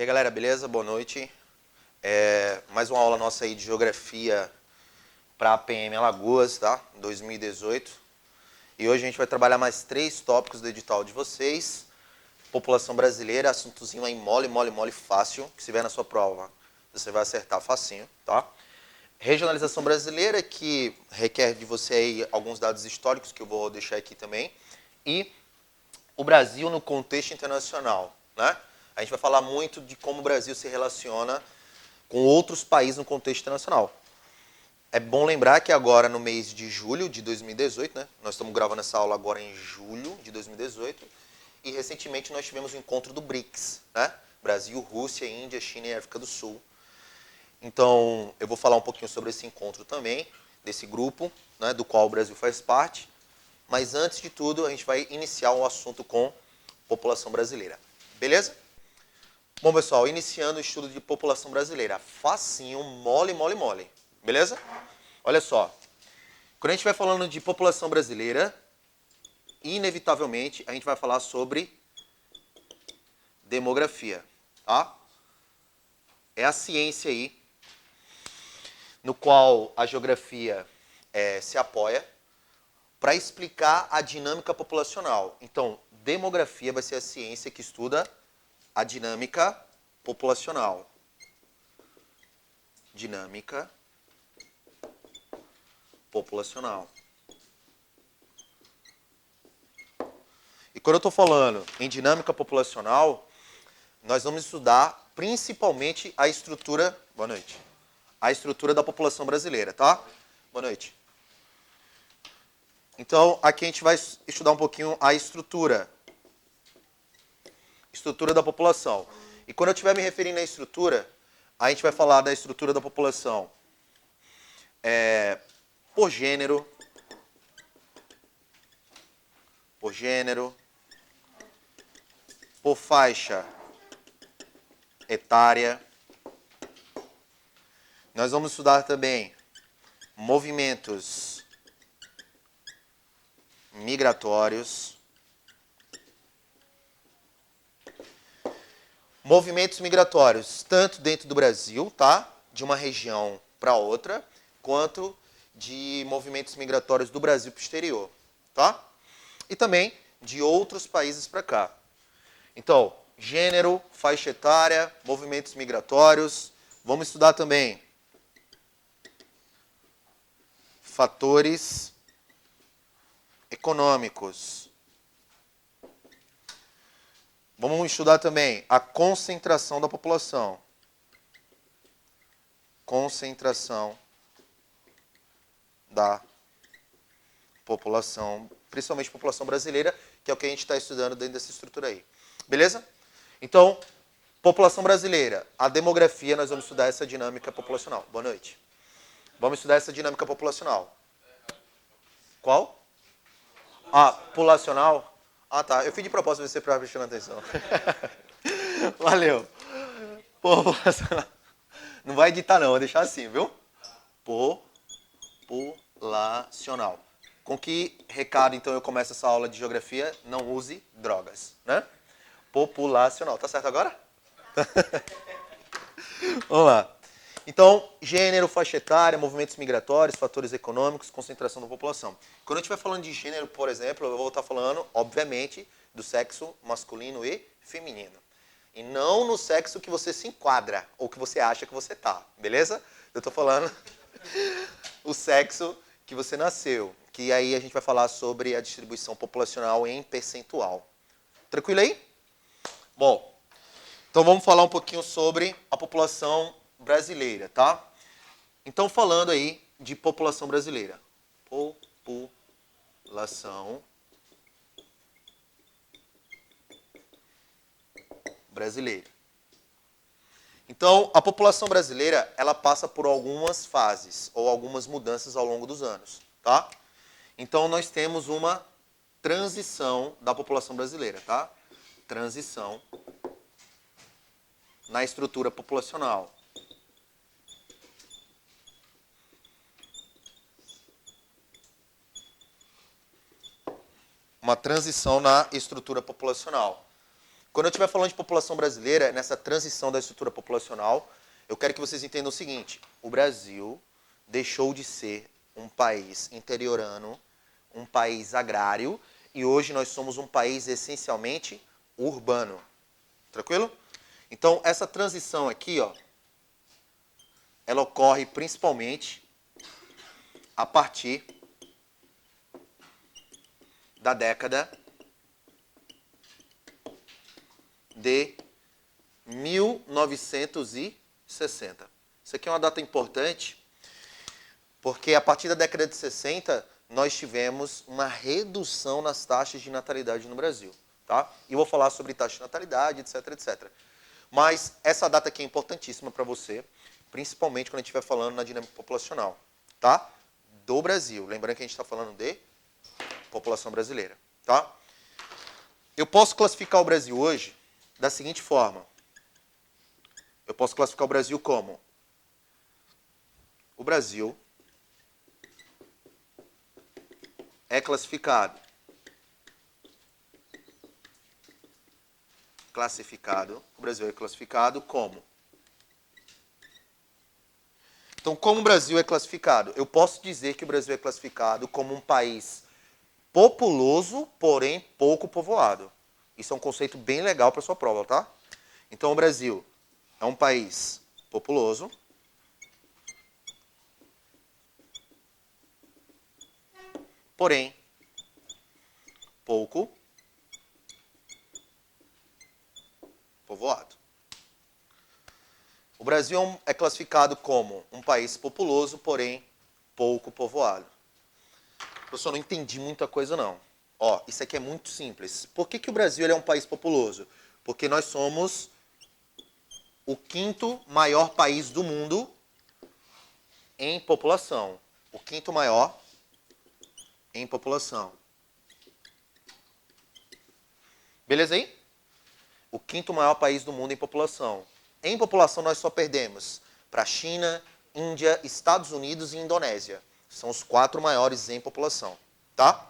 E aí, galera, beleza? Boa noite. Mais uma aula nossa aí de Geografia para a PM Alagoas, tá? 2018. E hoje a gente vai trabalhar mais 3 tópicos do edital de vocês. População brasileira, assuntozinho aí mole, fácil, que se vier na sua prova, você vai acertar facinho, tá? Regionalização brasileira, que requer de você aí alguns dados históricos, que eu vou deixar aqui também. E o Brasil no contexto internacional, né? A gente vai falar muito de como o Brasil se relaciona com outros países no contexto internacional. É bom lembrar que agora, no mês de julho de 2018, né? Nós estamos gravando essa aula agora em julho de 2018, e recentemente nós tivemos o encontro do BRICS, né? Brasil, Rússia, Índia, China e África do Sul. Então, eu vou falar um pouquinho sobre esse encontro também, desse grupo, né, do qual o Brasil faz parte. Mas antes de tudo, a gente vai iniciar o assunto com população brasileira. Beleza? Bom, pessoal, iniciando o estudo de população brasileira. Facinho, mole. Beleza? Olha só. Quando a gente vai falando de população brasileira, inevitavelmente a gente vai falar sobre demografia, tá? É a ciência aí no qual a geografia se apoia para explicar a dinâmica populacional. Então, demografia vai ser a ciência que estuda a dinâmica populacional. Dinâmica populacional. E quando eu estou falando em dinâmica populacional, nós vamos estudar principalmente a estrutura... Boa noite. A estrutura da população brasileira, tá? Boa noite. Então, aqui a gente vai estudar um pouquinho a estrutura da população. E quando eu estiver me referindo à estrutura, a gente vai falar da estrutura da população por gênero, por faixa etária. Nós vamos estudar também movimentos migratórios. Movimentos migratórios, tanto dentro do Brasil, tá? De uma região para outra, quanto de movimentos migratórios do Brasil para o exterior, tá? E também de outros países para cá. Então, gênero, faixa etária, movimentos migratórios. Vamos estudar também fatores econômicos. Vamos estudar também a concentração da população. Concentração da população, principalmente população brasileira, que é o que a gente está estudando dentro dessa estrutura aí. Beleza? Então, população brasileira, a demografia, nós vamos estudar essa dinâmica populacional. Boa noite. Vamos estudar essa dinâmica populacional. Qual? Ah, populacional? Ah, tá. Eu fiz de propósito você para prestando atenção. Valeu. Populacional. Não vai editar não, vou deixar assim, viu? Populacional. Com que recado, então, eu começo essa aula de geografia? Não use drogas, né? Populacional. Tá certo agora? Vamos lá. Então, gênero, faixa etária, movimentos migratórios, fatores econômicos, concentração da população. Quando eu estiver falando de gênero, por exemplo, eu vou estar falando, obviamente, do sexo masculino e feminino. E não no sexo que você se enquadra, ou que você acha que você tá, beleza? Eu estou falando o sexo que você nasceu, que aí a gente vai falar sobre a distribuição populacional em percentual. Tranquilo aí? Bom, então vamos falar um pouquinho sobre a população brasileira, tá? Então, falando aí de população brasileira. População brasileira. Então, a população brasileira, ela passa por algumas fases ou algumas mudanças ao longo dos anos, tá? Então, nós temos uma transição da população brasileira, tá? Transição na estrutura populacional. Uma transição na estrutura populacional. Quando eu estiver falando de população brasileira, nessa transição da estrutura populacional, eu quero que vocês entendam o seguinte: o Brasil deixou de ser um país interiorano, um país agrário, e hoje nós somos um país essencialmente urbano. Tranquilo? Então, essa transição aqui, ó, ela ocorre principalmente a partir da década de 1960. Isso aqui é uma data importante, porque a partir da década de 60, nós tivemos uma redução nas taxas de natalidade no Brasil. Tá? E eu vou falar sobre taxa de natalidade, etc, etc. Mas essa data aqui é importantíssima para você, principalmente quando a gente estiver falando na dinâmica populacional. Tá? Do Brasil. Lembrando que a gente está falando de população brasileira. Tá? Eu posso classificar o Brasil hoje da seguinte forma. Eu posso classificar o Brasil como: o Brasil é classificado o Brasil é classificado como. Então, como o Brasil é classificado? Eu posso dizer que o Brasil é classificado como um país populoso, porém pouco povoado. Isso é um conceito bem legal para sua prova, tá? Então, o Brasil é um país populoso, porém pouco povoado. O Brasil é classificado como um país populoso, porém pouco povoado. Professor, não entendi muita coisa não. Ó, isso aqui é muito simples. Por que o Brasil é um país populoso? Porque nós somos o quinto maior país do mundo em população. O quinto maior em população. Beleza aí? O quinto maior país do mundo em população. Em população, nós só perdemos para a China, Índia, Estados Unidos e Indonésia. São os 4 maiores em população. Tá?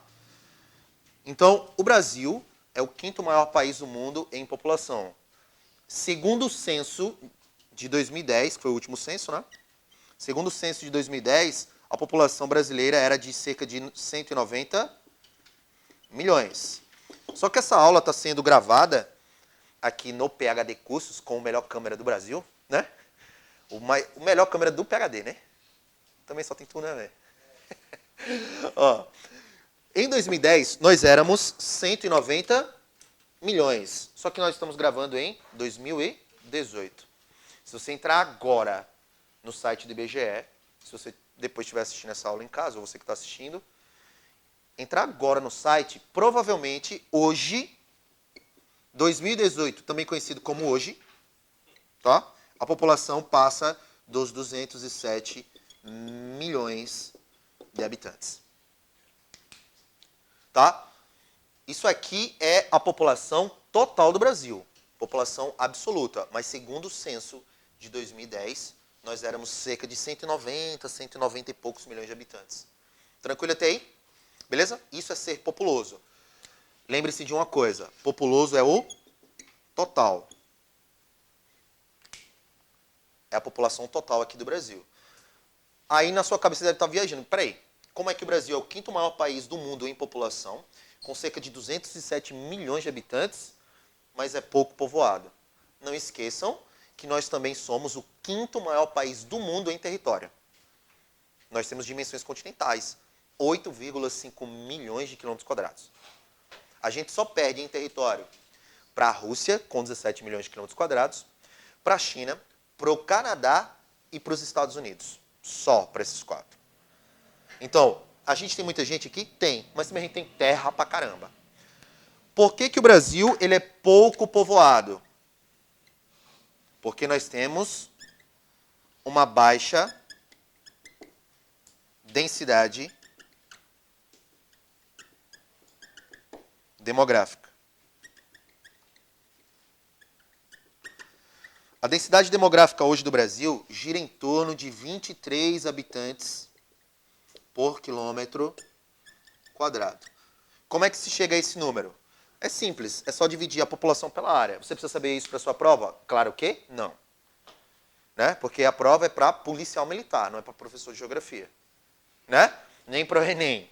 Então, o Brasil é o quinto maior país do mundo em população. Segundo o censo de 2010, que foi o último censo, né? Segundo o censo de 2010, a população brasileira era de cerca de 190 milhões. Só que essa aula está sendo gravada aqui no PhD Cursos, com a melhor câmera do Brasil, né? O melhor câmera do PhD, né? Também só tem tu, né, velho? Ó, em 2010, nós éramos 190 milhões. Só que nós estamos gravando em 2018. Se você entrar agora no site do IBGE, se você depois estiver assistindo essa aula em casa, ou você que está assistindo, entrar agora no site, provavelmente hoje, 2018, também conhecido como hoje, tá? A população passa dos 207 milhões de habitantes. Tá? Isso aqui é a população total do Brasil, população absoluta, mas segundo o censo de 2010, nós éramos cerca de 190 e poucos milhões de habitantes. Tranquilo até aí? Beleza? Isso é ser populoso. Lembre-se de uma coisa, populoso é o total. É a população total aqui do Brasil. Aí na sua cabeça você deve estar viajando. Peraí, como é que o Brasil é o quinto maior país do mundo em população, com cerca de 207 milhões de habitantes, mas é pouco povoado? Não esqueçam que nós também somos o quinto maior país do mundo em território. Nós temos dimensões continentais, 8,5 milhões de quilômetros quadrados. A gente só perde em território para a Rússia, com 17 milhões de quilômetros quadrados, para a China, para o Canadá e para os Estados Unidos. Só para esses 4. Então, a gente tem muita gente aqui? Tem, mas também a gente tem terra pra caramba. Por que o Brasil ele é pouco povoado? Porque nós temos uma baixa densidade demográfica. A densidade demográfica hoje do Brasil gira em torno de 23 habitantes por quilômetro quadrado. Como é que se chega a esse número? É simples, é só dividir a população pela área. Você precisa saber isso para sua prova? Claro que não. Né? Porque a prova é para policial militar, não é para professor de geografia. Né? Nem para o Enem.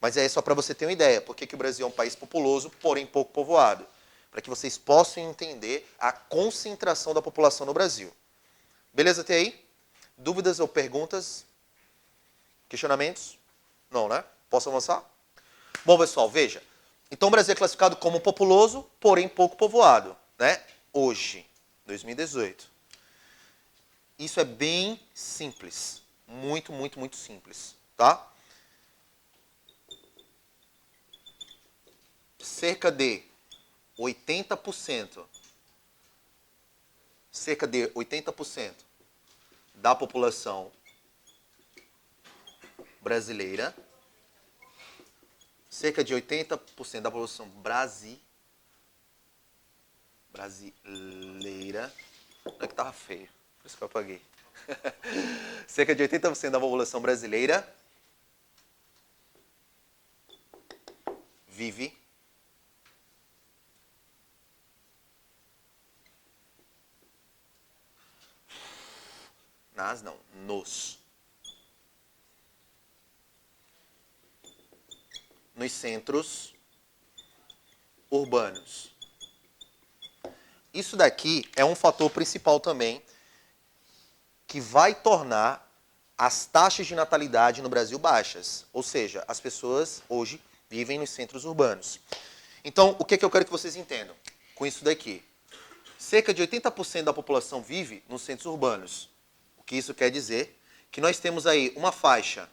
Mas é só para você ter uma ideia. Por que o Brasil é um país populoso, porém pouco povoado? Para que vocês possam entender a concentração da população no Brasil. Beleza até aí? Dúvidas ou perguntas? Questionamentos? Não, né? Posso avançar? Bom, pessoal, veja. Então o Brasil é classificado como populoso, porém pouco povoado. Né? Hoje, 2018. Isso é bem simples. Muito, muito, muito simples. Tá? Cerca de 80% da população brasileira, cerca de 80% da população brasileira, não é que tava feio, por isso que eu apaguei. Cerca de 80% da população brasileira vive nos centros urbanos. Isso daqui é um fator principal também que vai tornar as taxas de natalidade no Brasil baixas. Ou seja, as pessoas hoje vivem nos centros urbanos. Então, o que eu quero que vocês entendam com isso daqui? Cerca de 80% da população vive nos centros urbanos. O que isso quer dizer? Que nós temos aí uma faixa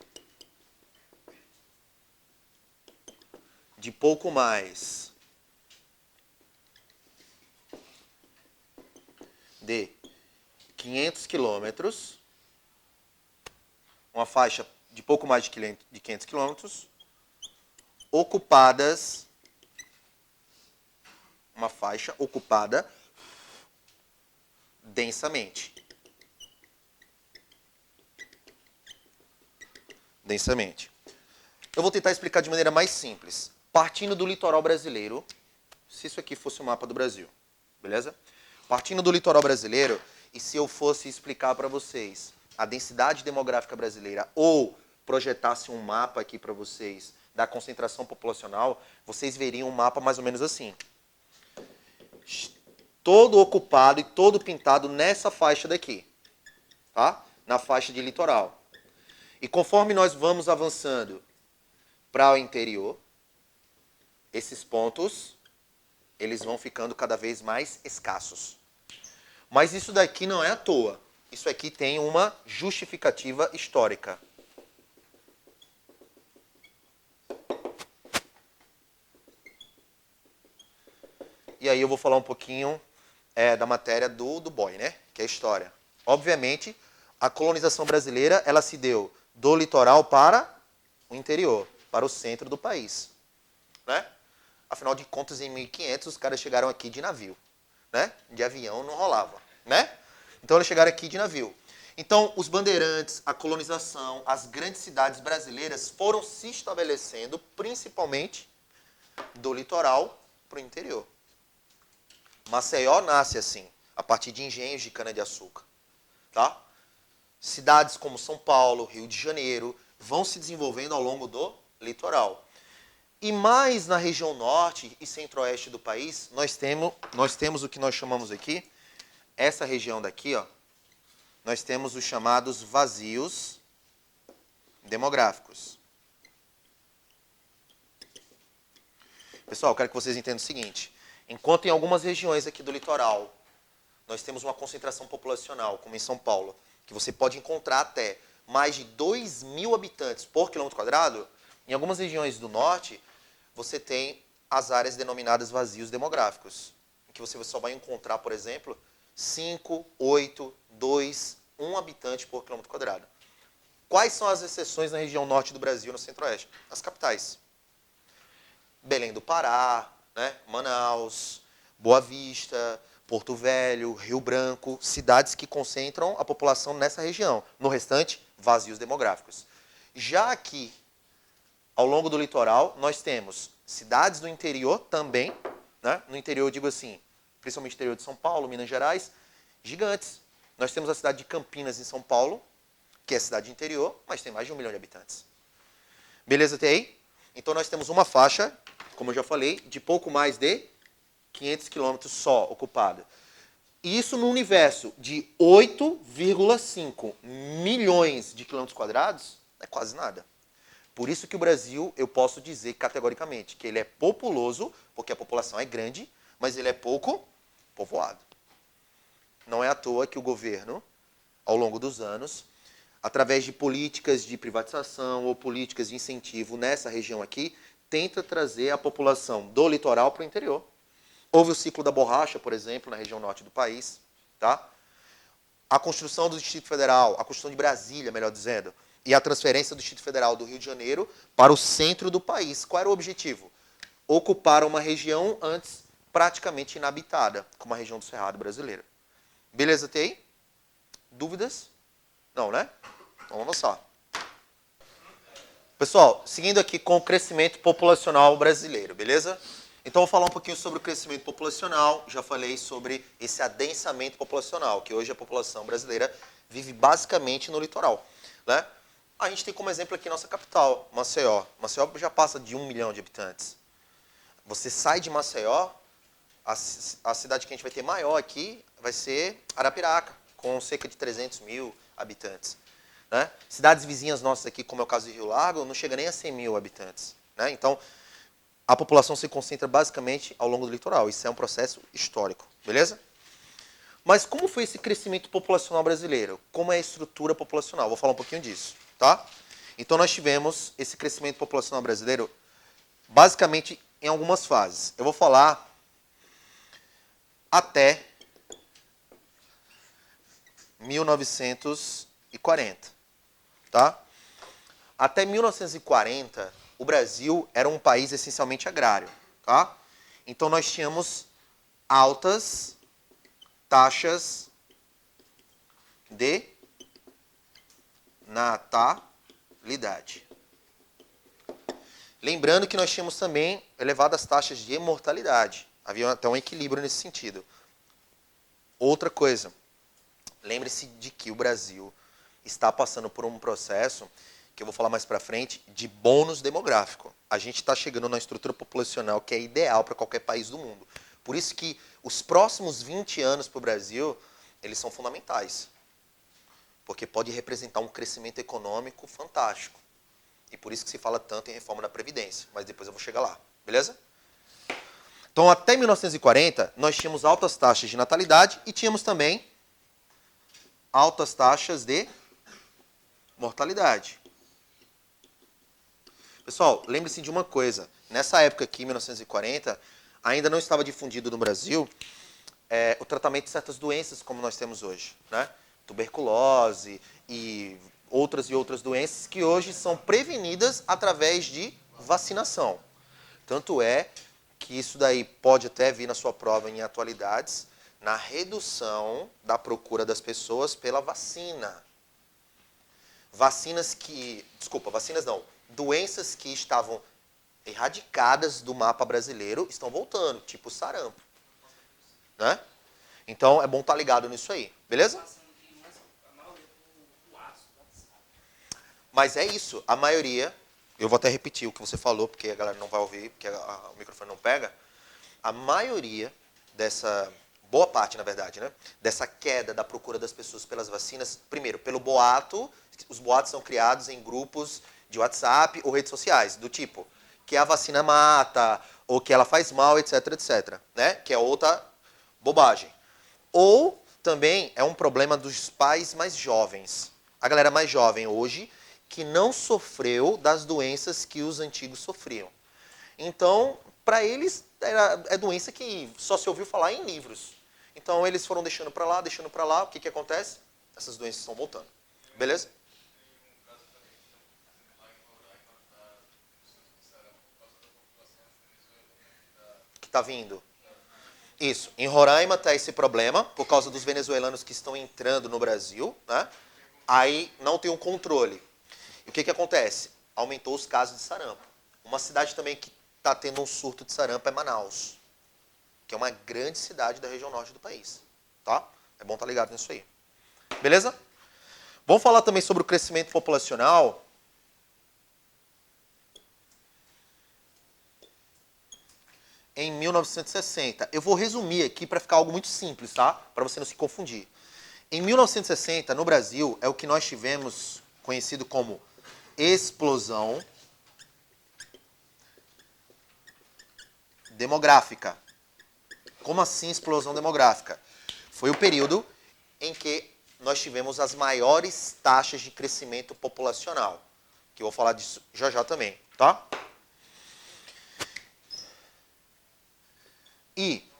de pouco mais de 500 quilômetros, uma faixa de pouco mais de 500 quilômetros, ocupadas, uma faixa ocupada densamente. Eu vou tentar explicar de maneira mais simples. Partindo do litoral brasileiro, se isso aqui fosse o mapa do Brasil, beleza? Partindo do litoral brasileiro, e se eu fosse explicar para vocês a densidade demográfica brasileira ou projetasse um mapa aqui para vocês da concentração populacional, vocês veriam um mapa mais ou menos assim. Todo ocupado e todo pintado nessa faixa daqui, tá? Na faixa de litoral. E conforme nós vamos avançando para o interior, esses pontos, eles vão ficando cada vez mais escassos. Mas isso daqui não é à toa. Isso aqui tem uma justificativa histórica. E aí eu vou falar um pouquinho da matéria do Boy, né? Que é a história. Obviamente, a colonização brasileira, ela se deu do litoral para o interior, para o centro do país. Né? Afinal de contas, em 1500, os caras chegaram aqui de navio. Né? De avião não rolava. Né? Então, eles chegaram aqui de navio. Então, os bandeirantes, a colonização, as grandes cidades brasileiras foram se estabelecendo, principalmente, do litoral para o interior. Maceió nasce assim, a partir de engenhos de cana-de-açúcar. Tá? Cidades como São Paulo, Rio de Janeiro, vão se desenvolvendo ao longo do litoral. E mais na região norte e centro-oeste do país, nós temos o que nós chamamos aqui, essa região daqui, ó, nós temos os chamados vazios demográficos. Pessoal, eu quero que vocês entendam o seguinte, enquanto em algumas regiões aqui do litoral, nós temos uma concentração populacional, como em São Paulo, que você pode encontrar até mais de 2.000 habitantes por quilômetro quadrado, em algumas regiões do norte, você tem as áreas denominadas vazios demográficos, em que você só vai encontrar, por exemplo, 5, 8, 2, 1 habitante por quilômetro quadrado. Quais são as exceções na região norte do Brasil, no centro-oeste? As capitais. Belém do Pará, né? Manaus, Boa Vista, Porto Velho, Rio Branco, cidades que concentram a população nessa região. No restante, vazios demográficos. Já aqui, ao longo do litoral, nós temos Cidades do interior também, né? No interior eu digo assim, principalmente no interior de São Paulo, Minas Gerais, gigantes. Nós temos a cidade de Campinas, em São Paulo, que é cidade interior, mas tem mais de 1 milhão de habitantes. Beleza até aí? Então nós temos uma faixa, como eu já falei, de pouco mais de 500 quilômetros só ocupada. Isso no universo de 8,5 milhões de quilômetros quadrados é quase nada. Por isso que o Brasil, eu posso dizer categoricamente que ele é populoso, porque a população é grande, mas ele é pouco povoado. Não é à toa que o governo, ao longo dos anos, através de políticas de privatização ou políticas de incentivo nessa região aqui, tenta trazer a população do litoral para o interior. Houve o ciclo da borracha, por exemplo, na região norte do país. Tá? A construção do Distrito Federal, a construção de Brasília, melhor dizendo, e a transferência do Distrito Federal do Rio de Janeiro para o centro do país. Qual era o objetivo? Ocupar uma região antes praticamente inabitada, como a região do Cerrado brasileira. Beleza até aí? Dúvidas? Não, né? Vamos avançar. Pessoal, seguindo aqui com o crescimento populacional brasileiro, beleza? Então, vou falar um pouquinho sobre o crescimento populacional. Já falei sobre esse adensamento populacional, que hoje a população brasileira vive basicamente no litoral, né? A gente tem como exemplo aqui nossa capital, Maceió. Maceió já passa de 1 milhão de habitantes. Você sai de Maceió, a cidade que a gente vai ter maior aqui vai ser Arapiraca, com cerca de 300 mil habitantes. Né? Cidades vizinhas nossas aqui, como é o caso de Rio Largo, não chega nem a 100 mil habitantes. Né? Então, a população se concentra basicamente ao longo do litoral. Isso é um processo histórico, beleza? Mas como foi esse crescimento populacional brasileiro? Como é a estrutura populacional? Vou falar um pouquinho disso. Tá? Então, nós tivemos esse crescimento populacional brasileiro basicamente em algumas fases. Eu vou falar até 1940. Tá? Até 1940, o Brasil era um país essencialmente agrário. Tá? Então, nós tínhamos altas taxas de natalidade. Lembrando que nós tínhamos também elevadas taxas de mortalidade. Havia até um equilíbrio nesse sentido. Outra coisa, lembre-se de que o Brasil está passando por um processo, que eu vou falar mais para frente, de bônus demográfico. A gente está chegando numa estrutura populacional que é ideal para qualquer país do mundo. Por isso que os próximos 20 anos para o Brasil, eles são fundamentais. Porque pode representar um crescimento econômico fantástico. E por isso que se fala tanto em reforma da Previdência. Mas depois eu vou chegar lá. Beleza? Então, até 1940, nós tínhamos altas taxas de natalidade e tínhamos também altas taxas de mortalidade. Pessoal, lembre-se de uma coisa. Nessa época aqui, 1940, ainda não estava difundido no Brasil o tratamento de certas doenças como nós temos hoje. Né? Tuberculose e outras doenças que hoje são prevenidas através de vacinação. Tanto é que isso daí pode até vir na sua prova em atualidades, na redução da procura das pessoas pela vacina. Doenças que estavam erradicadas do mapa brasileiro estão voltando, tipo sarampo. Né? Então, é bom estar ligado nisso aí, beleza? Mas é isso, a maioria, eu vou até repetir o que você falou, porque a galera não vai ouvir, porque o microfone não pega. A maioria dessa, boa parte na verdade, né, dessa queda da procura das pessoas pelas vacinas, primeiro, pelo boato, os boatos são criados em grupos de WhatsApp ou redes sociais, do tipo, que a vacina mata, ou que ela faz mal, etc, etc, né, que é outra bobagem. Ou também é um problema dos pais mais jovens. A galera mais jovem hoje que não sofreu das doenças que os antigos sofriam. Então, para eles, é doença que só se ouviu falar em livros. Então, eles foram deixando para lá, o que acontece? Essas doenças estão voltando. Beleza? Que está vindo. Isso. Em Roraima está esse problema, por causa dos venezuelanos que estão entrando no Brasil. Né? Aí não tem um controle. E o que acontece? Aumentou os casos de sarampo. Uma cidade também que está tendo um surto de sarampo é Manaus, que é uma grande cidade da região norte do país. Tá? É bom estar ligado nisso aí. Beleza? Vamos falar também sobre o crescimento populacional. Em 1960. Eu vou resumir aqui para ficar algo muito simples, tá? Para você não se confundir. Em 1960, no Brasil, é o que nós tivemos conhecido como explosão demográfica. Como assim explosão demográfica? Foi o período em que nós tivemos as maiores taxas de crescimento populacional. Que eu vou falar disso já já também, tá? E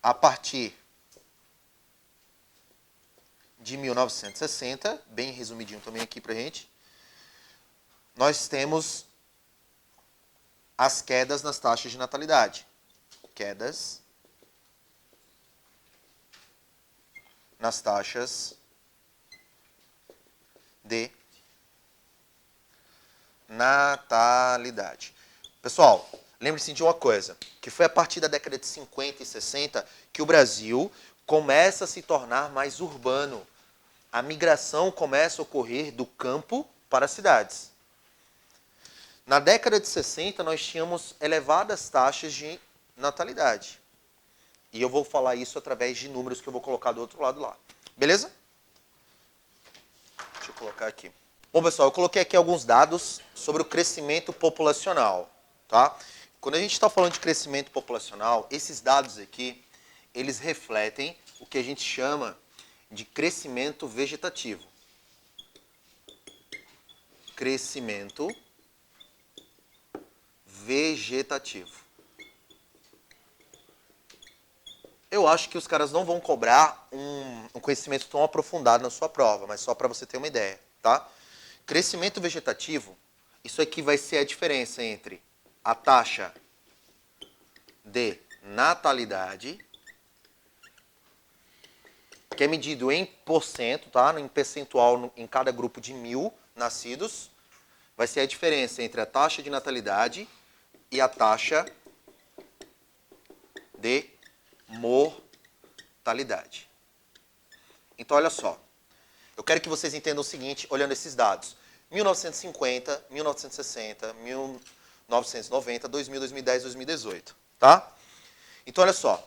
a partir de 1960, bem resumidinho também aqui pra gente, nós temos as quedas nas taxas de natalidade. Quedas nas taxas de natalidade. Pessoal, lembre-se de uma coisa, que foi a partir da década de 50 e 60 que o Brasil começa a se tornar mais urbano. A migração começa a ocorrer do campo para as cidades. Na década de 60, nós tínhamos elevadas taxas de natalidade. E eu vou falar isso através de números que eu vou colocar do outro lado lá. Beleza? Deixa eu colocar aqui. Bom, pessoal, eu coloquei aqui alguns dados sobre o crescimento populacional. Tá? Quando a gente está falando de crescimento populacional, esses dados aqui, eles refletem o que a gente chama de crescimento vegetativo. Crescimento vegetativo. Eu acho que os caras não vão cobrar um conhecimento tão aprofundado na sua prova, mas só para você ter uma ideia, tá? Crescimento vegetativo, isso aqui vai ser a diferença entre a taxa de natalidade, que é medido em porcento, tá? Em percentual em cada grupo de 1.000 nascidos, vai ser a diferença entre a taxa de natalidade e a taxa de mortalidade. Então, olha só. Eu quero que vocês entendam o seguinte, olhando esses dados. 1950, 1960, 1990, 2000, 2010, 2018. Tá? Então, olha só.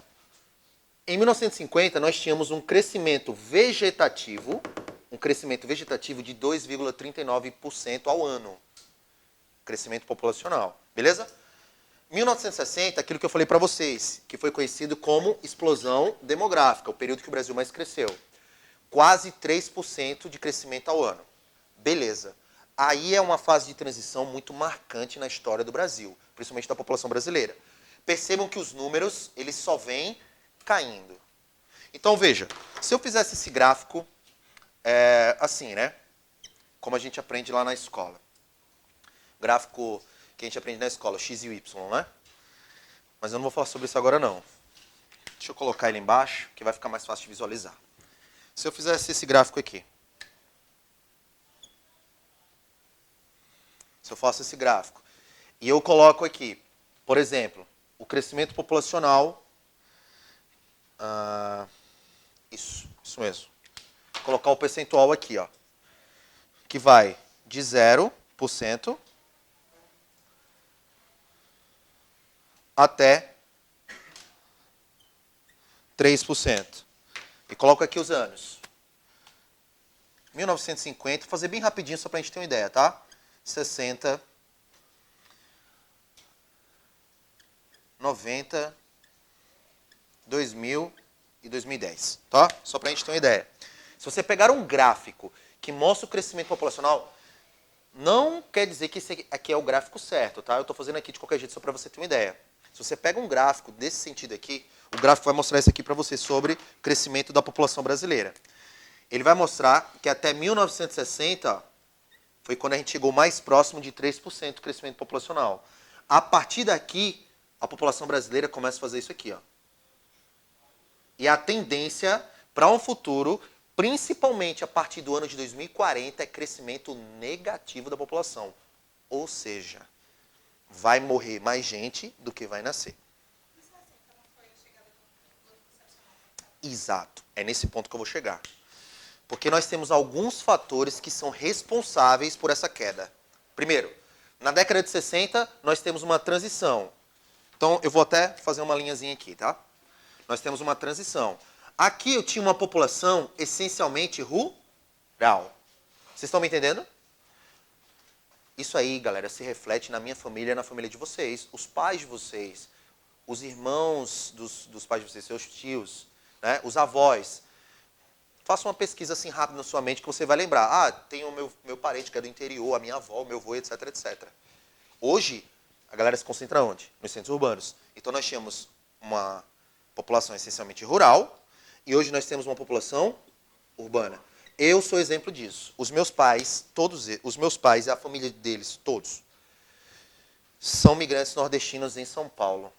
Em 1950, nós tínhamos um crescimento vegetativo de 2,39% ao ano. Crescimento populacional. Beleza? 1960, aquilo que eu falei para vocês, que foi conhecido como explosão demográfica, o período que o Brasil mais cresceu. Quase 3% de crescimento ao ano. Beleza. Aí é uma fase de transição muito marcante na história do Brasil, principalmente da população brasileira. Percebam que os números, eles só vêm caindo. Então, veja, se eu fizesse esse gráfico assim, né? Como a gente aprende lá na escola. Gráfico que a gente aprende na escola, x e y, né? Mas eu não vou falar sobre isso agora, não. Deixa eu colocar ele embaixo, que vai ficar mais fácil de visualizar. Se eu fizesse esse gráfico aqui. Se eu faço esse gráfico. E eu coloco aqui, por exemplo, o crescimento populacional. Isso mesmo. Vou colocar o percentual aqui, ó. Que vai de 0% até 3%. E coloco aqui os anos. 1950, vou fazer bem rapidinho só para a gente ter uma ideia, tá? 60, 90, 2000 e 2010, tá? Só para a gente ter uma ideia. Se você pegar um gráfico que mostra o crescimento populacional, não quer dizer que esse aqui é o gráfico certo, tá? Eu estou fazendo aqui de qualquer jeito só para você ter uma ideia. Se você pega um gráfico desse sentido aqui, o gráfico vai mostrar isso aqui para você sobre o crescimento da população brasileira. Ele vai mostrar que até 1960 foi quando a gente chegou mais próximo de 3% de crescimento populacional. A partir daqui, a população brasileira começa a fazer isso aqui, ó. E a tendência para um futuro, principalmente a partir do ano de 2040, é crescimento negativo da população. Ou seja, vai morrer mais gente do que vai nascer. Exato. É nesse ponto que eu vou chegar. Porque nós temos alguns fatores que são responsáveis por essa queda. Primeiro, na década de 60, nós temos uma transição. Então, eu vou até fazer uma linhazinha aqui, tá? Nós temos uma transição. Aqui eu tinha uma população essencialmente rural. Vocês estão me entendendo? Isso aí, galera, se reflete na minha família e na família de vocês. Os pais de vocês, os irmãos dos pais de vocês, seus tios, né? Os avós. Faça uma pesquisa assim rápida na sua mente que você vai lembrar. Ah, tem o meu parente que é do interior, a minha avó, o meu avô, etc, etc. Hoje, a galera se concentra onde? Nos centros urbanos. Então nós tínhamos uma população essencialmente rural e hoje nós temos uma população urbana. Eu sou exemplo disso. Os meus pais, os meus pais e a família deles, todos, são migrantes nordestinos em São Paulo.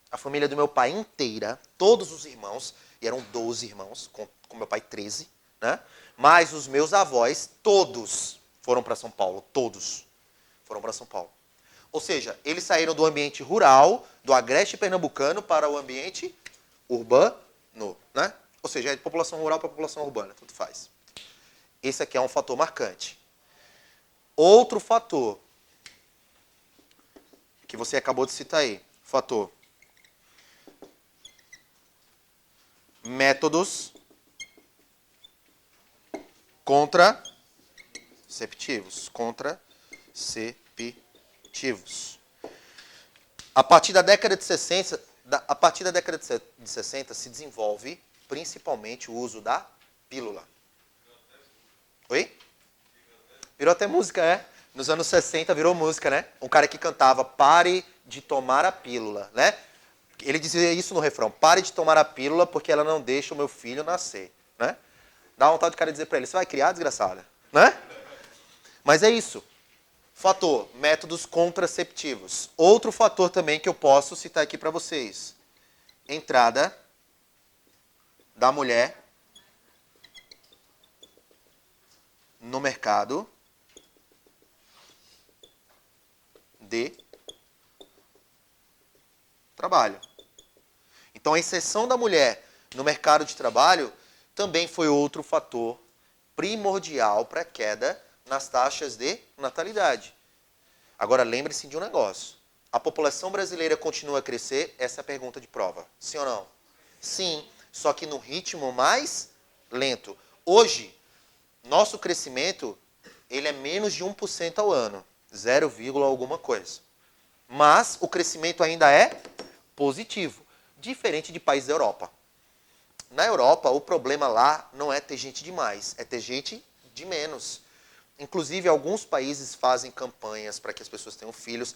A família do meu pai inteira, todos os irmãos, e eram 12 irmãos, com meu pai 13, né? Mas os meus avós, todos foram para São Paulo. Todos foram para São Paulo. Ou seja, eles saíram do ambiente rural, do agreste pernambucano, para o ambiente urbano, né? Ou seja, é de população rural para população urbana, tanto faz. Esse aqui é um fator marcante. Outro fator que você acabou de citar aí, fator métodos contraceptivos. A partir da década de 60, se desenvolve principalmente o uso da pílula. Oi? Virou até música, é? Nos anos 60 virou música, né? Um cara que cantava "Pare de tomar a pílula", né? Ele dizia isso no refrão: "Pare de tomar a pílula porque ela não deixa o meu filho nascer", né? Dá vontade de cara dizer pra ele: "Você vai criar, desgraçada", né? Mas é isso. Fator, métodos contraceptivos. Outro fator também que eu posso citar aqui pra vocês. Entrada da mulher no mercado de trabalho. Então, a inserção da mulher no mercado de trabalho também foi outro fator primordial para a queda nas taxas de natalidade. Agora, lembre-se de um negócio. A população brasileira continua a crescer? Essa é a pergunta de prova. Sim ou não? Sim, só que no ritmo mais lento. Hoje, nosso crescimento ele é menos de 1% ao ano. 0, alguma coisa. Mas o crescimento ainda é positivo, diferente de países da Europa. Na Europa, o problema lá não é ter gente demais, é ter gente de menos. Inclusive, alguns países fazem campanhas para que as pessoas tenham filhos,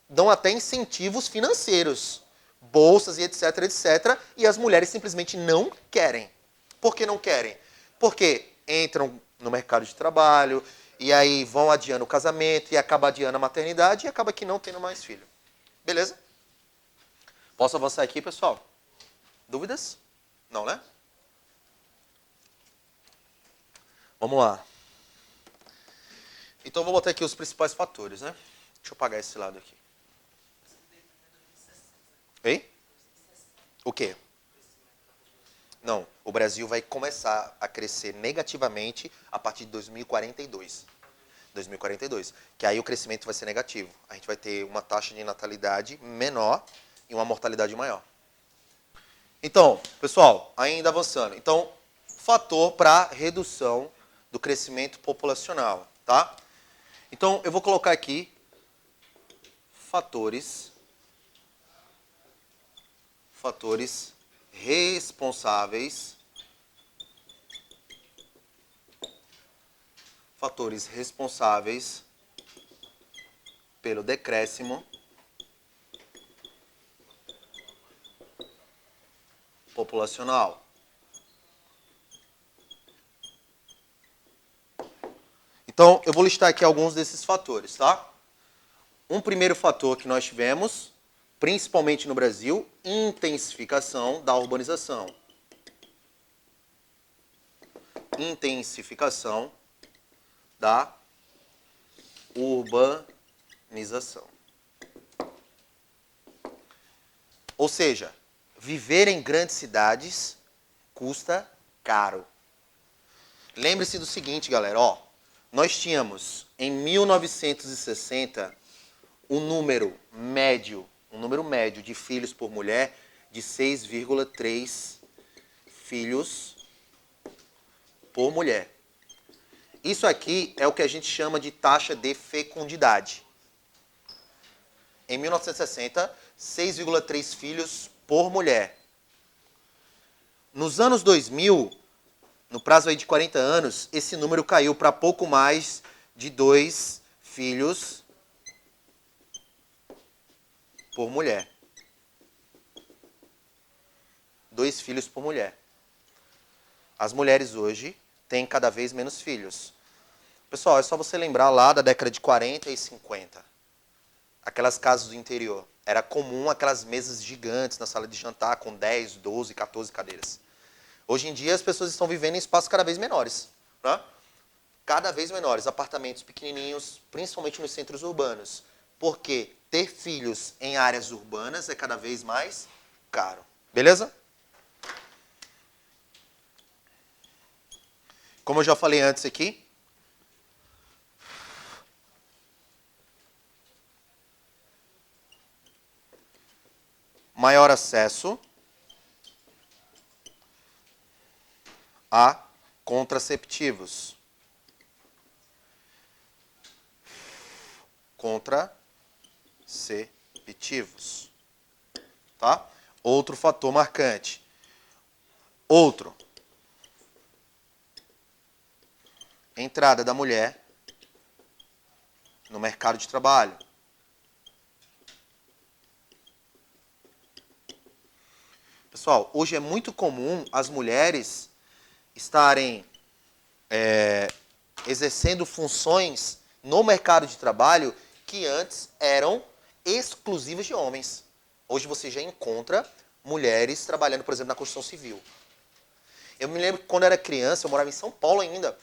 dão até incentivos financeiros, bolsas e etc, etc, e as mulheres simplesmente não querem. Por que não querem? Porque entram no mercado de trabalho, e aí vão adiando o casamento, e acaba adiando a maternidade, e acaba que não tendo mais filho. Beleza? Posso avançar aqui, pessoal? Dúvidas? Não, né? Vamos lá. Então, eu vou botar aqui os principais fatores, né? Deixa eu apagar esse lado aqui. Ei? O quê? Não, o Brasil vai começar a crescer negativamente a partir de 2042. 2042. Que aí o crescimento vai ser negativo. A gente vai ter uma taxa de natalidade menor e uma mortalidade maior. Então, pessoal, ainda avançando. Então, fator para redução do crescimento populacional, tá? Então, eu vou colocar aqui fatores responsáveis pelo decréscimo populacional. Então, eu vou listar aqui alguns desses fatores, tá? Um primeiro fator que nós tivemos, principalmente no Brasil, intensificação da urbanização. Intensificação da urbanização. Ou seja, viver em grandes cidades custa caro. Lembre-se do seguinte, galera, ó, nós tínhamos em 1960 um número médio de filhos por mulher de 6,3 filhos por mulher. Isso aqui é o que a gente chama de taxa de fecundidade. Em 1960, 6,3 filhos por mulher. Nos anos 2000, no prazo aí de 40 anos, esse número caiu para pouco mais de 2 filhos por mulher. 2 filhos por mulher. As mulheres hoje têm cada vez menos filhos. Pessoal, é só você lembrar lá da década de 40 e 50. Aquelas casas do interior. Era comum aquelas mesas gigantes na sala de jantar com 10, 12, 14 cadeiras. Hoje em dia as pessoas estão vivendo em espaços cada vez menores. Né? Cada vez menores. Apartamentos pequenininhos, principalmente nos centros urbanos. Porque ter filhos em áreas urbanas é cada vez mais caro. Beleza? Como eu já falei antes aqui, maior acesso a contraceptivos. Contraceptivos. Tá? Outro fator marcante. Outro. Entrada da mulher no mercado de trabalho. Pessoal, hoje é muito comum as mulheres estarem exercendo funções no mercado de trabalho que antes eram exclusivas de homens. Hoje você já encontra mulheres trabalhando, por exemplo, na construção civil. Eu me lembro que quando eu era criança, eu morava em São Paulo ainda,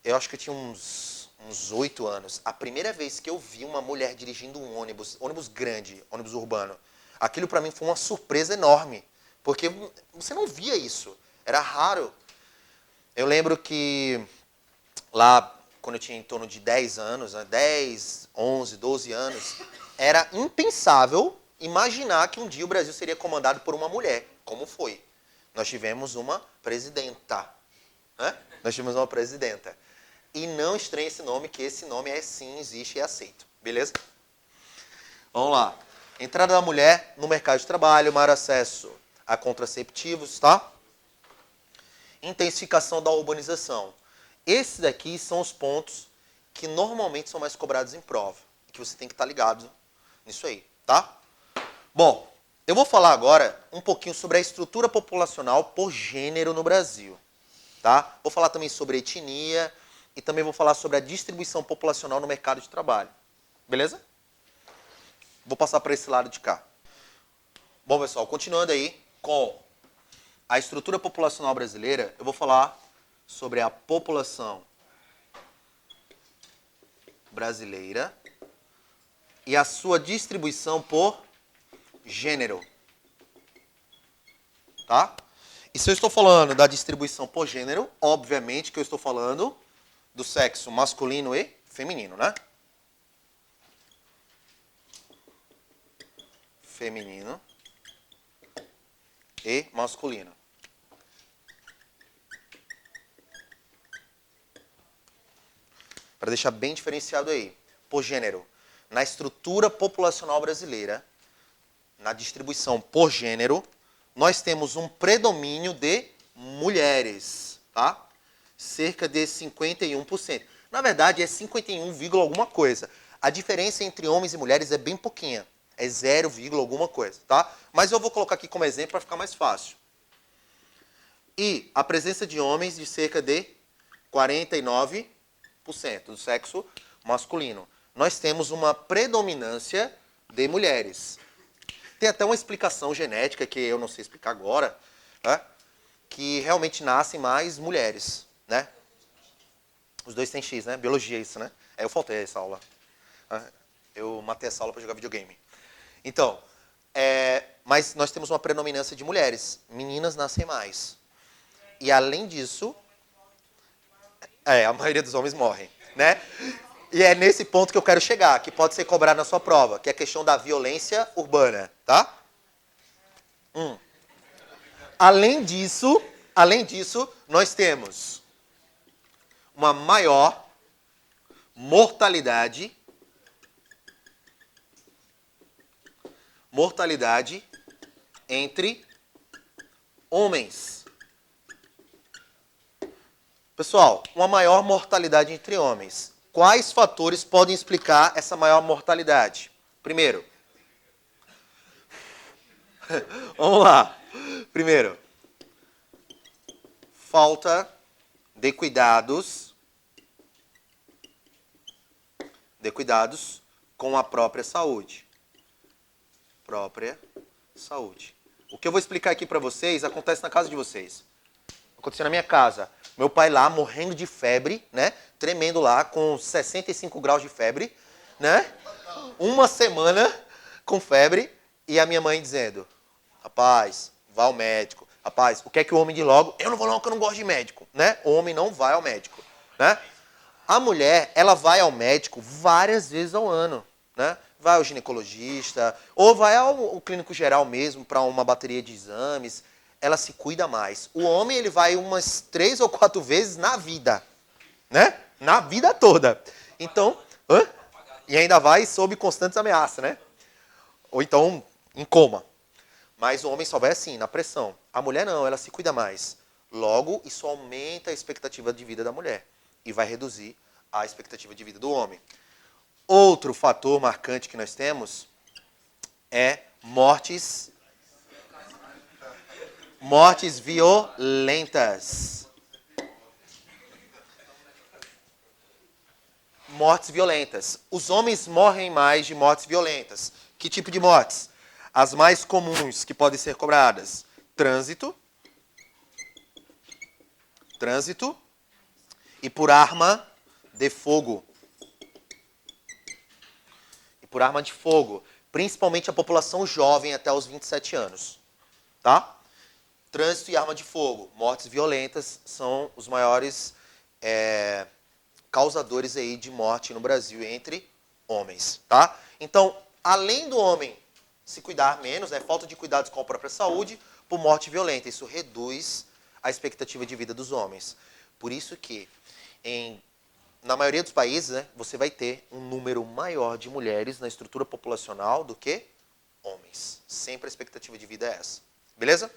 eu acho que eu tinha uns 8 anos. A primeira vez que eu vi uma mulher dirigindo um ônibus grande, ônibus urbano, aquilo para mim foi uma surpresa enorme. Porque você não via isso. Era raro. Eu lembro que lá, quando eu tinha em torno de 10 anos, 10, 11, 12 anos, era impensável imaginar que um dia o Brasil seria comandado por uma mulher, como foi. Nós tivemos uma presidenta. Né? Nós tivemos uma presidenta. E não estranhe esse nome, que esse nome sim, existe e é aceito. Beleza? Vamos lá. Entrada da mulher no mercado de trabalho, maior acesso a contraceptivos, tá? Intensificação da urbanização. Esses daqui são os pontos que normalmente são mais cobrados em prova. Que você tem que estar ligado nisso aí, tá? Bom, eu vou falar agora um pouquinho sobre a estrutura populacional por gênero no Brasil, tá? Vou falar também sobre etnia e também vou falar sobre a distribuição populacional no mercado de trabalho. Beleza? Vou passar para esse lado de cá. Bom, pessoal, continuando aí com a estrutura populacional brasileira, eu vou falar sobre a população brasileira e a sua distribuição por gênero. Tá? E se eu estou falando da distribuição por gênero, obviamente que eu estou falando do sexo masculino e feminino, né? Feminino e masculino. Para deixar bem diferenciado aí. Por gênero. Na estrutura populacional brasileira, na distribuição por gênero, nós temos um predomínio de mulheres, tá? Cerca de 51%. Na verdade, é 51, alguma coisa. A diferença entre homens e mulheres é bem pouquinha. É 0, alguma coisa, tá? Mas eu vou colocar aqui como exemplo para ficar mais fácil. E a presença de homens de cerca de 49% do sexo masculino. Nós temos uma predominância de mulheres. Tem até uma explicação genética, que eu não sei explicar agora, né? Que realmente nascem mais mulheres, né? Os dois têm X, né? Biologia é isso, né? Eu faltei essa aula. Eu matei essa aula para jogar videogame. Então, mas nós temos uma predominância de mulheres. Meninas nascem mais. E além disso, a maioria dos homens morrem, né? E é nesse ponto que eu quero chegar, que pode ser cobrado na sua prova, que é a questão da violência urbana, tá? Além disso, nós temos uma maior mortalidade entre homens. Pessoal, uma maior mortalidade entre homens. Quais fatores podem explicar essa maior mortalidade? Primeiro, vamos lá. Primeiro, falta de cuidados com a própria saúde. O que eu vou explicar aqui para vocês acontece na casa de vocês. Aconteceu na minha casa. Meu pai lá morrendo de febre, né? Tremendo lá com 65 graus de febre, né? Uma semana com febre e a minha mãe dizendo: rapaz, vá ao médico. Rapaz, o que é que o homem diz logo? Eu não vou não, que eu não gosto de médico, né? O homem não vai ao médico, né? A mulher, ela vai ao médico várias vezes ao ano, né? Vai ao ginecologista, ou vai ao clínico geral mesmo para uma bateria de exames. Ela se cuida mais. O homem, ele vai umas 3 ou 4 vezes na vida, né? Na vida toda. Então, e ainda vai sob constantes ameaças, né? Ou então, em coma. Mas o homem só vai assim, na pressão. A mulher não, ela se cuida mais. Logo, isso aumenta a expectativa de vida da mulher. E vai reduzir a expectativa de vida do homem. Outro fator marcante que nós temos é mortes violentas. Mortes violentas. Os homens morrem mais de mortes violentas. Que tipo de mortes? As mais comuns que podem ser cobradas: trânsito e por arma de fogo. Principalmente a população jovem até os 27 anos. Tá? Trânsito e arma de fogo. Mortes violentas são os maiores causadores aí de morte no Brasil entre homens. Tá? Então, além do homem se cuidar menos, falta de cuidados com a própria saúde, por morte violenta. Isso reduz a expectativa de vida dos homens. Por isso que, na maioria dos países, né, você vai ter um número maior de mulheres na estrutura populacional do que homens. Sempre a expectativa de vida é essa. Beleza?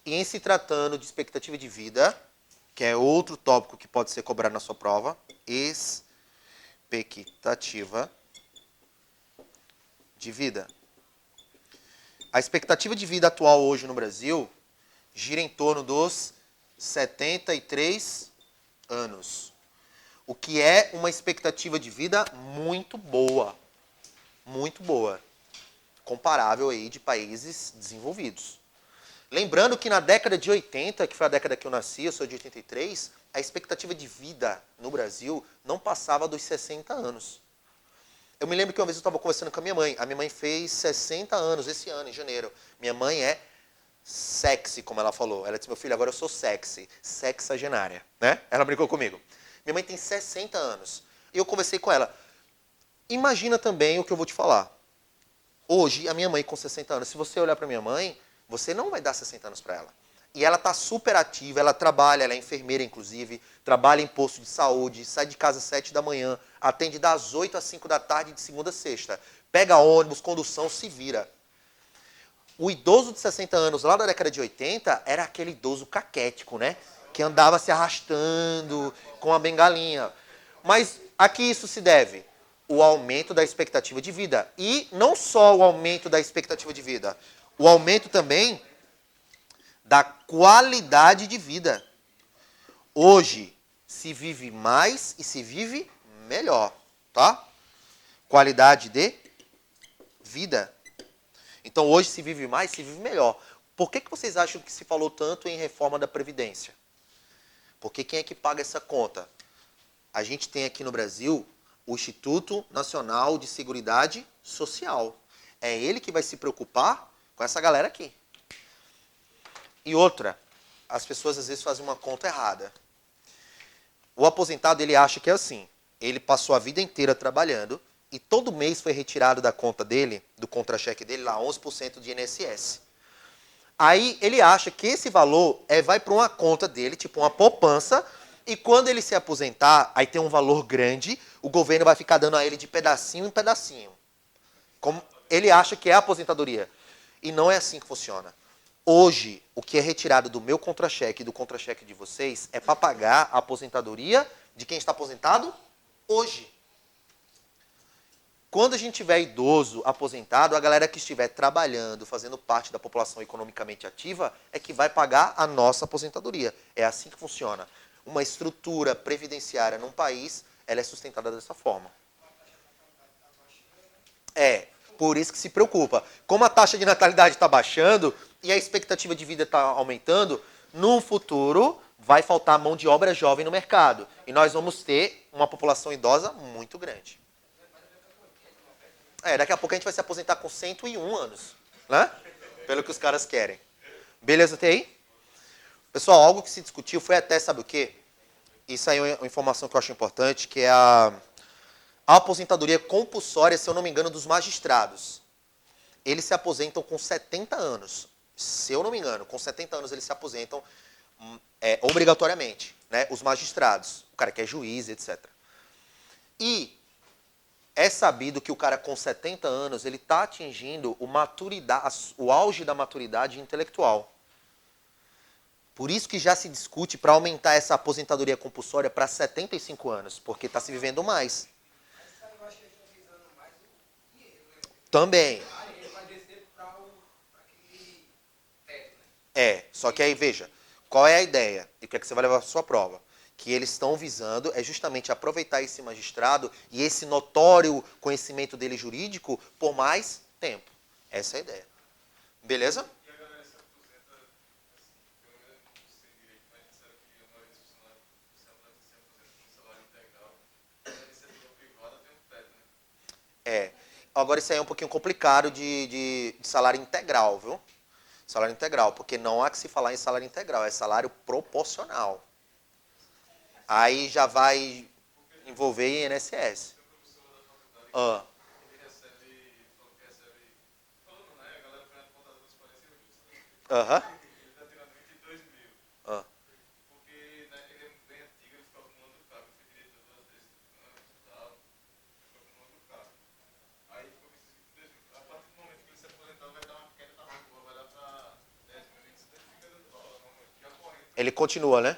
E em se tratando de expectativa de vida, que é outro tópico que pode ser cobrado na sua prova, expectativa de vida. A expectativa de vida atual hoje no Brasil gira em torno dos 73 anos. O que é uma expectativa de vida muito boa. Muito boa. Comparável aí de países desenvolvidos. Lembrando que na década de 80, que foi a década que eu nasci, eu sou de 83, a expectativa de vida no Brasil não passava dos 60 anos. Eu me lembro que uma vez eu estava conversando com a minha mãe. A minha mãe fez 60 anos esse ano, em janeiro. Minha mãe é sexy, como ela falou. Ela disse: meu filho, agora eu sou sexy. Sexagenária, né? Ela brincou comigo. Minha mãe tem 60 anos. E eu conversei com ela. Imagina também o que eu vou te falar. Hoje, a minha mãe com 60 anos, se você olhar para minha mãe, você não vai dar 60 anos para ela. E ela está super ativa, ela trabalha, ela é enfermeira, inclusive, trabalha em posto de saúde, sai de casa às 7 da manhã, atende das 8 às 5 da tarde de segunda a sexta. Pega ônibus, condução, se vira. O idoso de 60 anos, lá da década de 80, era aquele idoso caquético, né? Que andava se arrastando com a bengalinha. Mas a que isso se deve? O aumento da expectativa de vida. E não só o aumento da expectativa de vida, o aumento também da qualidade de vida. Hoje se vive mais e se vive melhor, tá? Qualidade de vida. Então hoje se vive mais, se vive melhor. Por que vocês acham que se falou tanto em reforma da Previdência? Porque quem é que paga essa conta? A gente tem aqui no Brasil O Instituto Nacional de Seguridade Social. É ele que vai se preocupar com essa galera aqui. E outra, as pessoas às vezes fazem uma conta errada. O aposentado, ele acha que é assim. Ele passou a vida inteira trabalhando e todo mês foi retirado da conta dele, do contra-cheque dele, lá 11% de INSS. Aí ele acha que esse valor vai para uma conta dele, tipo uma poupança, e quando ele se aposentar, aí tem um valor grande, o governo vai ficar dando a ele de pedacinho em pedacinho. Como ele acha que é a aposentadoria. E não é assim que funciona. Hoje, o que é retirado do meu contra-cheque e do contra-cheque de vocês é para pagar a aposentadoria de quem está aposentado hoje. Quando a gente tiver idoso, aposentado, a galera que estiver trabalhando, fazendo parte da população economicamente ativa, é que vai pagar a nossa aposentadoria. É assim que funciona. Uma estrutura previdenciária num país, ela é sustentada dessa forma. É, por isso que se preocupa. Como a taxa de natalidade está baixando e a expectativa de vida está aumentando, no futuro vai faltar mão de obra jovem no mercado. E nós vamos ter uma população idosa muito grande. Daqui a pouco a gente vai se aposentar com 101 anos, né? Pelo que os caras querem. Beleza até aí? Pessoal, algo que se discutiu foi até, sabe o quê? Isso aí é uma informação que eu acho importante, que é a aposentadoria compulsória, se eu não me engano, dos magistrados. Eles se aposentam com 70 anos. Se eu não me engano, com 70 anos eles se aposentam obrigatoriamente, né? Os magistrados, o cara que é juiz, etc. E é sabido que o cara com 70 anos, ele está atingindo o auge da maturidade intelectual. Por isso que já se discute para aumentar essa aposentadoria compulsória para 75 anos, porque está se vivendo mais. Também. Só que aí, veja, qual é a ideia? E o que é que você vai levar para a sua prova? Que eles estão visando é justamente aproveitar esse magistrado e esse notório conhecimento dele jurídico por mais tempo. Essa é a ideia. Beleza? E a galera se aposenta, assim, eu não sei direito, mas disseram que a maioria dos funcionários se aposenta com salário integral. A iniciativa privada tem um teto, né? Agora isso aí é um pouquinho complicado de salário integral, viu? Salário integral, porque não há que se falar em salário integral, é salário proporcional. Aí já vai envolver INSS. Ah. Aham. Ele está tirando 22 mil. Ah. Porque ele é bem antigo, ele ficou acumulando o cargo. Foi diretor das 13 anos e tal. Ficou acumulando o cargo. Aí ficou com esses 22 mil. A partir do momento que ele se aposentar, vai dar uma queda na rua, vai dar para 10 mil, 25 mil, fica dando dólar. Ele continua, né?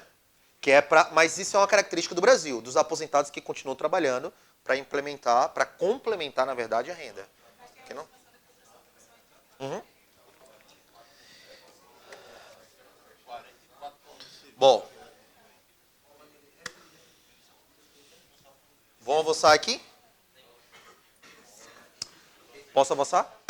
Mas isso é uma característica do Brasil, dos aposentados que continuam trabalhando para complementar, na verdade, a renda. Que não? Uhum. Bom. Vamos avançar aqui? Posso avançar?